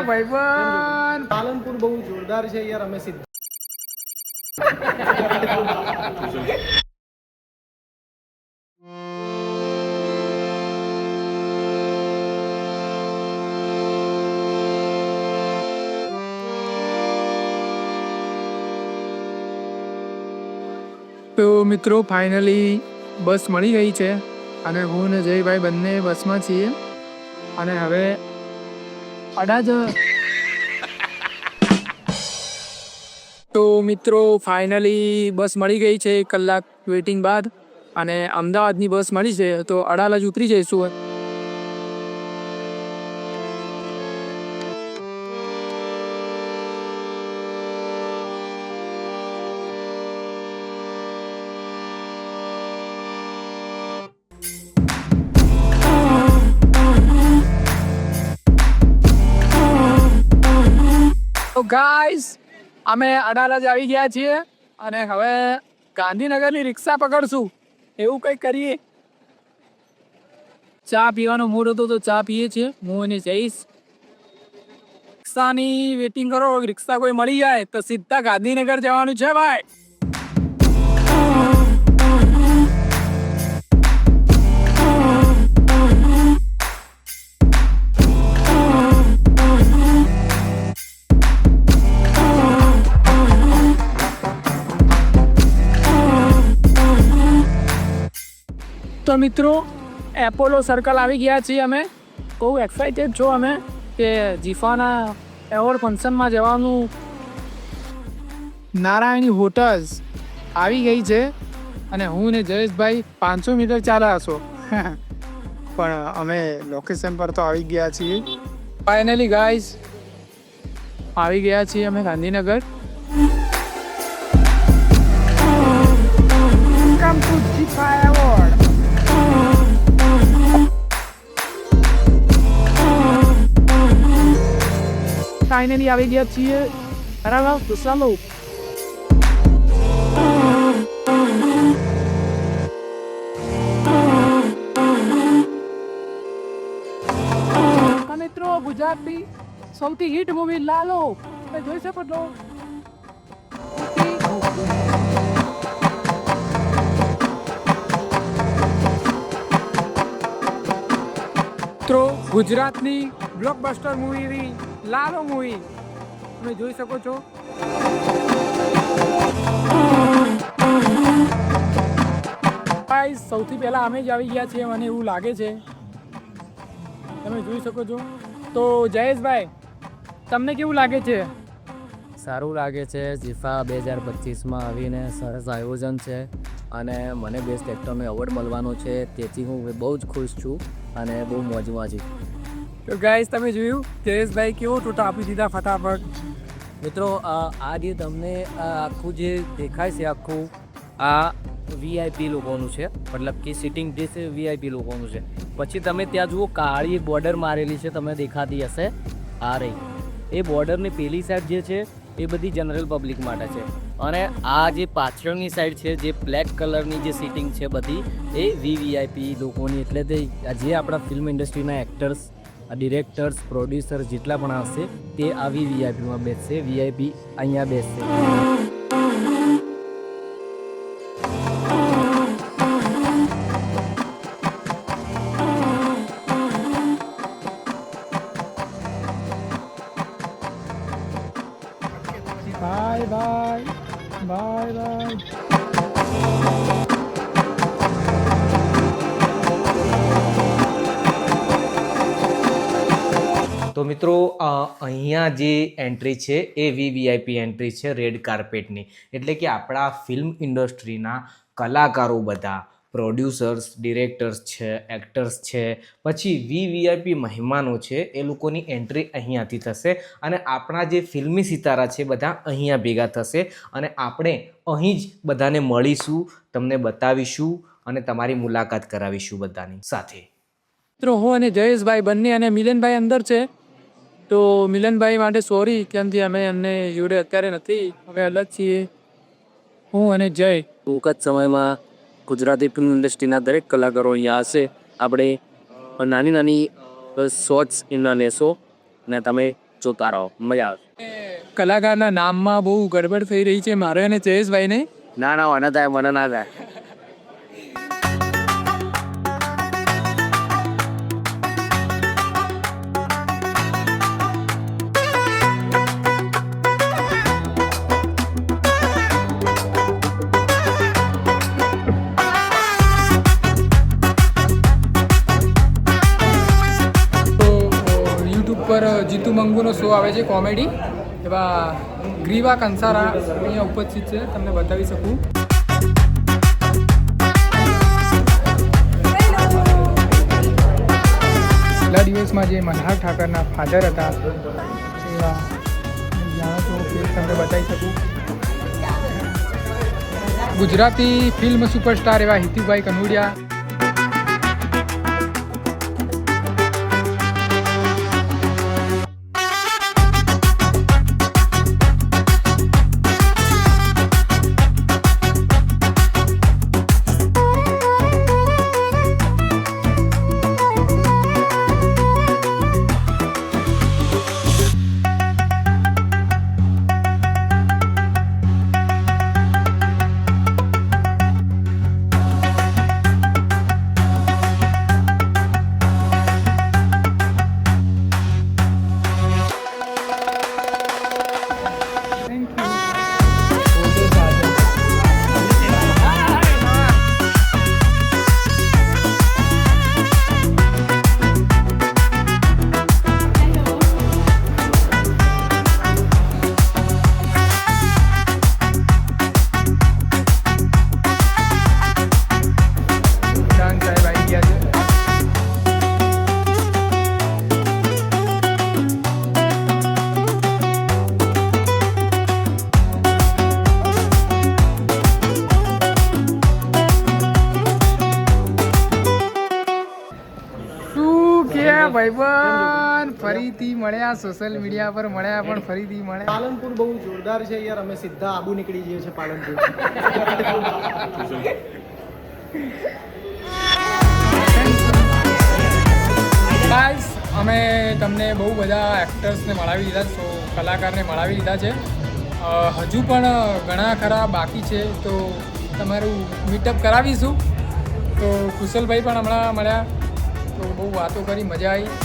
ભાઈબંધ પાલનપુર બહુ જોરદાર છે યાર. અમે સીધા તો મિત્રો ફાઇનલી બસ મળી ગઈ છે અને હું ને જયભાઈ બંને બસમાં છીએ અને હવે અડાજ. તો મિત્રો ફાઇનલી બસ મળી ગઈ છે 1 કલાક વેઇટિંગ બાદ અને અમદાવાદની બસ મળી છે તો અડાલજ ઉતરી જઈશું. તો ગાઈઝ અમે અડાલજ આવી ગયા છીએ અને હવે ગાંધીનગરની રિક્ષા પકડશું એવું કંઈક કરીએ. ચા પીવાનો મૂડ હતો તો ચા પીએ છીએ હું અને જઈશ. રિક્ષાની વેટિંગ કરો, રિક્ષા કોઈ મળી જાય તો સીધા ગાંધીનગર જવાનું છે ભાઈ. તો મિત્રો એપોલો સર્કલ આવી ગયા છીએ અમે. બહુ એક્સાઇટેડ છો અમે કે જીફાના એવોર્ડ ફંક્શનમાં જવાનું. નારાયણી હોટલ્સ આવી ગઈ છે અને હું ને જયેશભાઈ 500 મીટર ચાલ્યા હશો પણ અમે લોકેશન પર તો આવી ગયા છીએ. ફાઇનલી ગાઈઝ આવી ગયા છીએ અમે Gandhinagar. Welcome to જીફા award. Finally આવી ગયા છીએ. બરાબર તો ચાલો. મિત્રો ગુજરાતની સૌથી હિટ મૂવી લાલો તમે જોઈ શકો છો. મિત્રો ગુજરાતની બ્લોકબસ્ટર મૂવી લાલો મૂવી તમે જોઈ શકો છો. સૌથી પહેલા અમે જ આવી ગયા છીએ મને એવું લાગે છે. તમે જોઈ શકો છો. તો જયેશભાઈ તમને કેવું લાગે છે? સારું લાગે છે. જીફા 2025માં આવીને સરસ આયોજન છે અને મને બેસ્ટ એક્ટરનો એવોર્ડ મળવાનો છે તેથી હું બહુ જ ખુશ છું અને બહુ મોજમાં છું. તો ગાઈસ તમે જોયું જયેશભાઈ કેવો ટોટા આપી દીધા ફટાફટ. મિત્રો આ જે તમને આખું જે દેખાય છે આખું આ વીઆઈપી લોકોનું છે, મતલબ કે સિટિંગ જે છે વીઆઈપી લોકોનું છે. પછી તમે ત્યાં જુઓ કાળી બોર્ડર મારેલી છે તમને દેખાતી હશે આ રહી. એ બોર્ડરની પેલી સાઈડ જે છે એ બધી જનરલ પબ્લિક માટે છે અને આ જે પાછળની સાઈડ છે જે બ્લેક કલરની જે સીટિંગ છે બધી એ વીવીઆઈપી લોકોની. એટલે તે જે આપણા ફિલ્મ ઇન્ડસ્ટ્રીના એક્ટર્સ, ડિરેક્ટર્સ, પ્રોડ્યુસર જેટલા પણ આવશે તે આ વીવીઆઈપીમાં બેસશે. વીઆઈપી અહીંયા બેસશે. Bye bye bye bye. તો મિત્રો અહીંયા જે એન્ટ્રી છે એ વીવીઆઈપી એન્ટ્રી છે રેડ કાર્પેટની. એટલે કે આપણા ફિલ્મ ઇન્ડસ્ટ્રીના કલાકારો બધા, પ્રોડ્યુસર્સ, ડિરેક્ટર્સ છે, એક્ટર્સ છે, પછી વીવીઆઈપી મહેમાનો છે એ લોકોની એન્ટ્રી અહીંયાથી થશે અને આપણા જે ફિલ્મી સિતારા છે બધા અહીંયા ભેગા થશે અને આપણે અહીં જ બધાને મળીશું, તમને બતાવીશું અને તમારી મુલાકાત કરાવીશું બધાની સાથે. મિત્રો હું અને જયેશભાઈ બંને અને મિલનભાઈ અંદર છે. તો મિલનભાઈ માટે સોરી કેમથી અમે એમને જોડે અત્યારે નથી, અમે અલગ છીએ હું અને જય. ટૂંક જ સમયમાં ગુજરાતી ફિલ્મ ઇન્ડસ્ટ્રીના દરેક કલાકારો અહીંયા હશે. આપણે નાની નાની શોર્ટ્સ એમના લેશો અને તમે જોતા રહો, મજા આવશે. કલાકારના નામમાં બહુ ગડબડ થઈ રહી છે મારે અને જયેશભાઈને. ના ના મને થાય, મને ના થાય. યુટ્યુબ પર જીતુ મંગુનો શો આવે છે કોમેડી, એવા ગ્રીવા કંસારા અહીંયા ઉપસ્થિત છે, તમને બતાવી શકું. છેલ્લા દિવસમાં જે મલ્હાર ઠાકરના ફાધર હતા એવા જાણો છો ફિલ્મ તમને બતાવી શકું. ગુજરાતી ફિલ્મ સુપરસ્ટાર એવા હિતુભાઈ કનોડિયા. ભાઈબંધ ફરીથી મળ્યા, સોશિયલ મીડિયા પર મળ્યા પણ ફરીથી મળ્યા. પાલનપુર બહુ જોરદાર છે યાર, અમે સીધા આબુ નીકળી જઈએ છીએ પાલનપુર. ગાઈસ અમે તમને બહુ બધા એક્ટર્સને મળાવી લીધા, સો કલાકારને મળાવી લીધા છે. હજુ પણ ઘણા ખરા બાકી છે, તો તમારું મીટઅપ કરાવીશું. તો કુશલભાઈ પણ હમણાં મળ્યા, તો બહુ વાતો કરી, મજા આવી.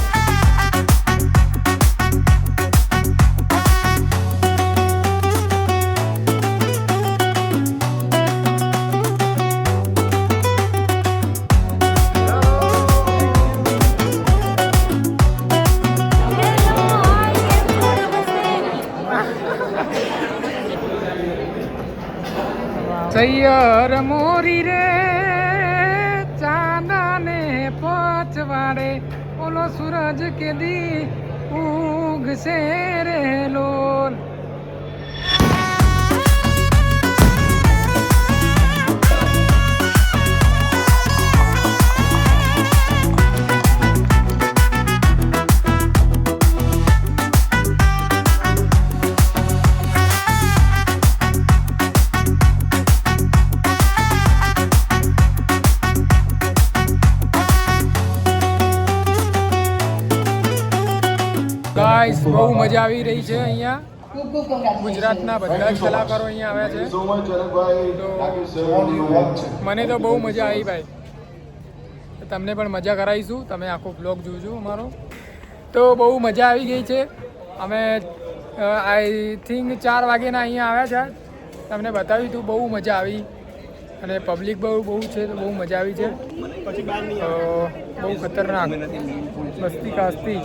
સૈયર મોરી રે ચાંદાને પચવાડે, ઓલો સૂરજ કે દી ઉગશે રે લોલ. ગાઈસ બહુ મજા આવી રહી છે અહીંયા. ગુજરાતના બધા જ કલાકારો અહીંયા આવ્યા છે, તો મને તો બહુ મજા આવી ભાઈ. તમને પણ મજા કરાવીશું, તમે આખો બ્લોગ જોજો અમારો. તો બહુ મજા આવી ગઈ છે. અમે આઈ થિંક 4 વાગ્યાના અહીંયા આવ્યા છે, તમને બતાવ્યું હતું. બહુ મજા આવી અને પબ્લિક બહુ છે, તો બહુ મજા આવી છે. બહુ ખતરનાક મસ્તી કાસ્તી.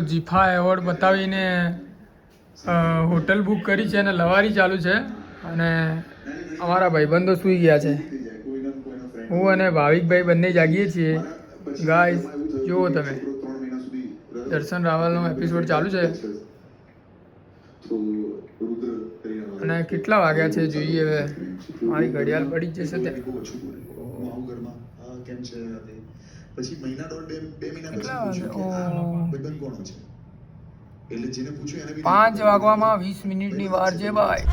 જીફા એવોર્ડ બતાવીને હોટલ બુક કરી છે અને લવારી ચાલુ છે, અને અમારા ભાઈબંધો સૂઈ ગયા છે. હું અને ભાવિકભાઈ બંને જાગીએ છીએ. ગાઈસ જુઓ તમે, દર્શન રાવલનો એપિસોડ ચાલુ છે અને કેટલા વાગ્યા છે જોઈએ હવે. મારી ઘડિયાળ પડી જ જશે બહુ ઓછું બોલે હું આવું ઘરમાં હા કેમ છે આ તે. પછી મહિના દોઢ બે મહિના પછી કેટલા પૂછ્યું કે વાગે? આ ઓહ. ભાઈબંધ કોણ છે એટલે જેને પૂછ્યું એને બી 5 વાગવામાં 20 મિનિટની વાર છે ભાઈ.